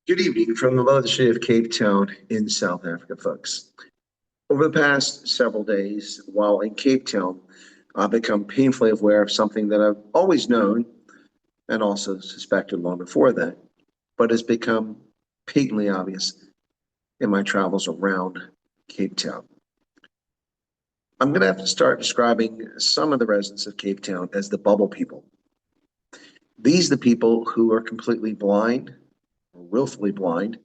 Good evening from the lovely city of Cape Town in South Africa, folks. Over the past several days, while in Cape Town, I've become painfully aware of something that I've always known and also suspected long before that, but has become patently obvious in my travels around Cape Town. I'm going to have to start describing some of the residents of Cape Town as the bubble people. These are the people who are completely blind, or willfully blind,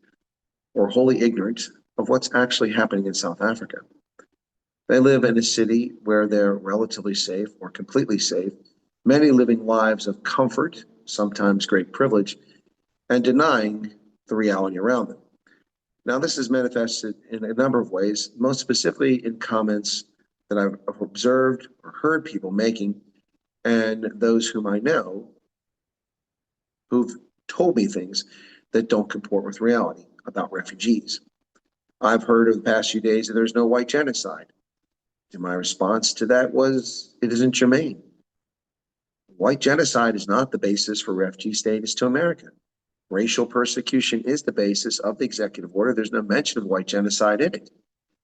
or wholly ignorant of what's actually happening in South Africa. They live in a city where they're relatively safe or completely safe, many living lives of comfort, sometimes great privilege, and denying the reality around them. Now, this is manifested in a number of ways, most specifically in comments that I've observed or heard people making, and those whom I know who've told me things that don't comport with reality about refugees. I've heard over the past few days that there's no white genocide. And my response to that was, it isn't germane. White genocide is not the basis for refugee status to America. Racial persecution is the basis of the executive order. There's no mention of white genocide in it.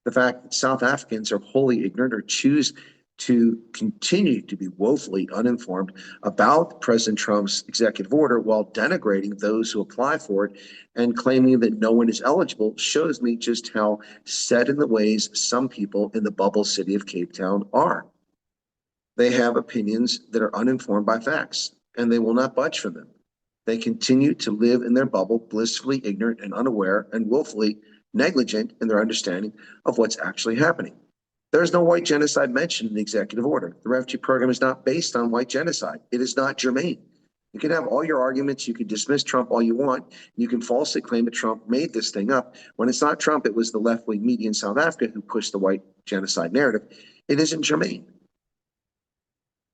The fact that South Africans are wholly ignorant or choose to continue to be woefully uninformed about President Trump's executive order while denigrating those who apply for it and claiming that no one is eligible shows me just how set in the ways some people in the bubble city of Cape Town are. They have opinions that are uninformed by facts, and they will not budge from them. They continue to live in their bubble, blissfully ignorant and unaware and willfully negligent in their understanding of what's actually happening. There is no white genocide mentioned in the executive order. The refugee program is not based on white genocide. It is not germane. You can have all your arguments. You can dismiss Trump all you want. You can falsely claim that Trump made this thing up. When it's not Trump, it was the left-wing media in South Africa who pushed the white genocide narrative. It isn't germane.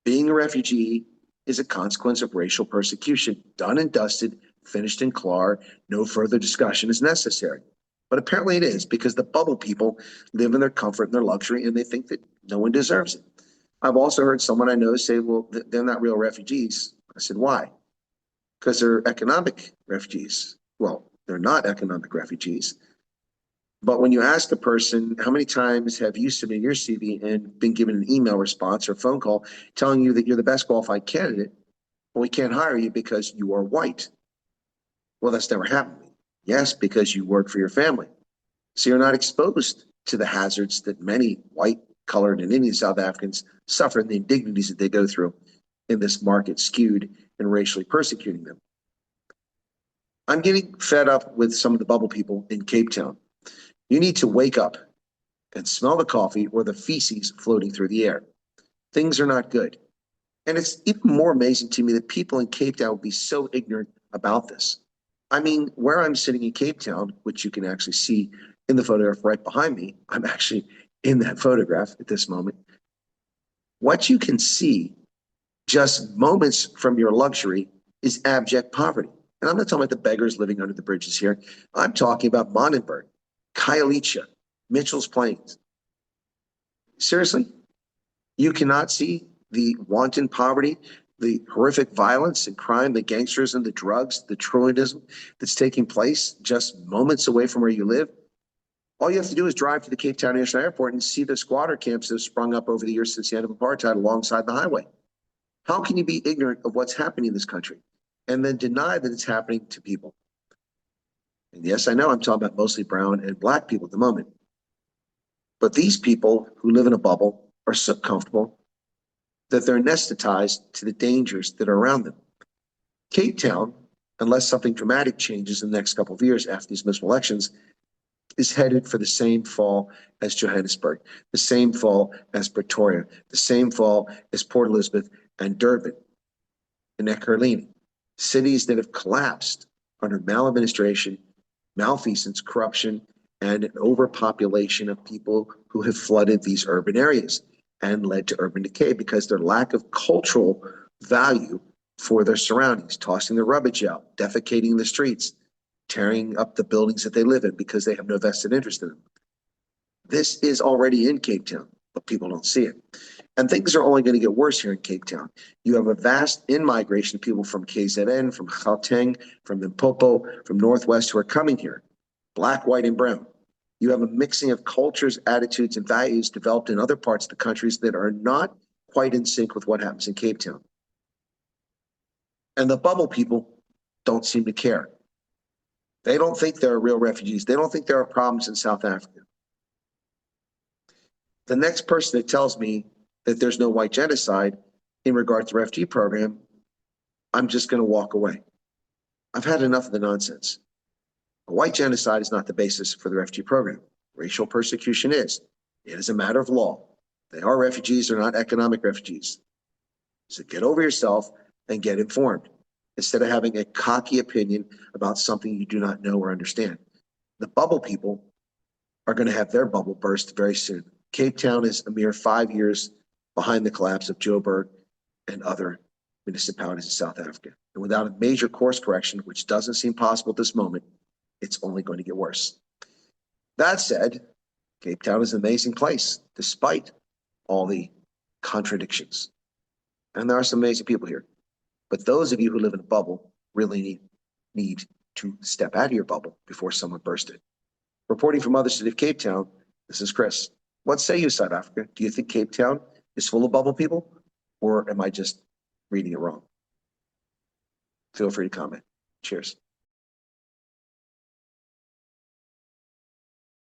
Being a refugee is a consequence of racial persecution. Done and dusted, finished in Clar. No further discussion is necessary. But apparently it is, because the bubble people live in their comfort and their luxury, and they think that no one deserves it. I've also heard someone I know say, well, they're not real refugees. I said, why? Because they're economic refugees. Well, they're not economic refugees. But when you ask a person, how many times have you submitted your CV and been given an email response or phone call telling you that you're the best qualified candidate, well, we can't hire you because you are white? Well, that's never happened to me. Yes, because you work for your family. So you're not exposed to the hazards that many white, colored, and Indian South Africans suffer and the indignities that they go through in this market skewed and racially persecuting them. I'm getting fed up with some of the bubble people in Cape Town. You need to wake up and smell the coffee or the feces floating through the air. Things are not good. And it's even more amazing to me that people in Cape Town would be so ignorant about this. I mean, where I'm sitting in Cape Town, which you can actually see in the photograph right behind me, I'm actually in that photograph at this moment. What you can see just moments from your luxury is abject poverty. And I'm not talking about the beggars living under the bridges here. I'm talking about Mondenberg, Khayelitsha, Mitchell's Plains. Seriously? You cannot see the wanton poverty, the horrific violence and crime, the gangsterism, the drugs, the truantism that's taking place just moments away from where you live. All you have to do is drive to the Cape Town International Airport and see the squatter camps that have sprung up over the years since the end of apartheid alongside the highway. How can you be ignorant of what's happening in this country and then deny that it's happening to people? And yes, I know I'm talking about mostly brown and black people at the moment. But these people who live in a bubble are so comfortable that they're anesthetized to the dangers that are around them. Cape Town, unless something dramatic changes in the next couple of years after these municipal elections, is headed for the same fall as Johannesburg, the same fall as Pretoria, the same fall as Port Elizabeth and Durban and Ekurhuleni, cities that have collapsed under maladministration, malfeasance, corruption, and an overpopulation of people who have flooded these urban areas and led to urban decay because their lack of cultural value for their surroundings, tossing the rubbish out, defecating in the streets, tearing up the buildings that they live in because they have no vested interest in them. This is already in Cape Town, but people don't see it. And things are only going to get worse here in Cape Town. You have a vast in-migration of people from KZN, from Gauteng, from Limpopo, from Northwest who are coming here, black, white, and brown. You have a mixing of cultures, attitudes, and values developed in other parts of the countries that are not quite in sync with what happens in Cape Town. And the bubble people don't seem to care. They don't think there are real refugees. They don't think there are problems in South Africa. The next person that tells me that there's no white genocide in regard to the refugee program, I'm just going to walk away. I've had enough of the nonsense. A white genocide is not the basis for the refugee program. Racial persecution is. It is a matter of law. They are refugees, they're not economic refugees. So get over yourself and get informed instead of having a cocky opinion about something you do not know or understand. The bubble people are going to have their bubble burst very soon. Cape Town is a mere 5 years behind the collapse of Joburg and other municipalities in South Africa. And without a major course correction, which doesn't seem possible at this moment, it's only going to get worse. That said, Cape Town is an amazing place, despite all the contradictions. And there are some amazing people here. But those of you who live in a bubble really need to step out of your bubble before someone bursts it. Reporting from other city of Cape Town, this is Chris. What say you, South Africa? Do you think Cape Town is full of bubble people? Or am I just reading it wrong? Feel free to comment. Cheers.